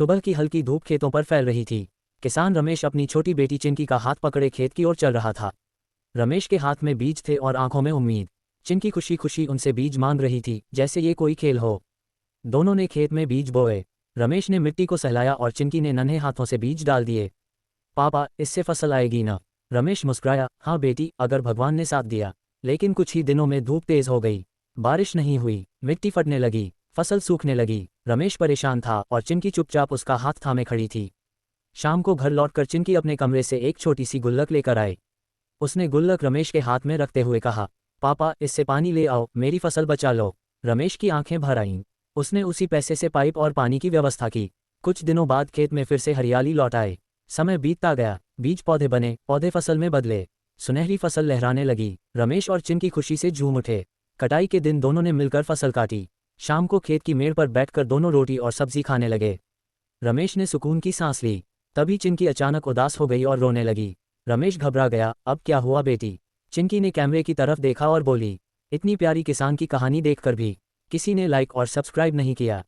सुबह की हल्की धूप खेतों पर फैल रही थी। किसान रमेश अपनी छोटी बेटी चिंकी का हाथ पकड़े खेत की ओर चल रहा था। रमेश के हाथ में बीज थे और आंखों में उम्मीद। चिंकी खुशी खुशी उनसे बीज मांग रही थी, जैसे ये कोई खेल हो। दोनों ने खेत में बीज बोए। रमेश ने मिट्टी को सहलाया और चिंकी ने नन्हे हाथों से बीज डाल दिए। पापा, इससे फसल आएगी ना? रमेश मुस्कुराया। हाँ बेटी, अगर भगवान ने साथ दिया। लेकिन कुछ ही दिनों में धूप तेज हो गई। बारिश नहीं हुई, मिट्टी फटने लगी, फसल सूखने लगी। रमेश परेशान था और चिंकी चुपचाप उसका हाथ थामे खड़ी थी। शाम को घर लौटकर चिंकी अपने कमरे से एक छोटी सी गुल्लक लेकर आए। उसने गुल्लक रमेश के हाथ में रखते हुए कहा, पापा, इससे पानी ले आओ, मेरी फसल बचा लो। रमेश की आंखें भर आईं। उसने उसी पैसे से पाइप और पानी की व्यवस्था की। कुछ दिनों बाद खेत में फिर से हरियाली लौट आए। समय बीतता गया, बीज पौधे बने, पौधे फसल में बदले, सुनहरी फसल लहराने लगी। रमेश और चिंकी खुशी से झूम उठे। कटाई के दिन दोनों ने मिलकर फसल काटी। शाम को खेत की मेड़ पर बैठकर दोनों रोटी और सब्जी खाने लगे। रमेश ने सुकून की सांस ली। तभी चिंकी अचानक उदास हो गई और रोने लगी। रमेश घबरा गया। अब क्या हुआ बेटी? चिंकी ने कैमरे की तरफ देखा और बोली, इतनी प्यारी किसान की कहानी देखकर भी किसी ने लाइक और सब्सक्राइब नहीं किया।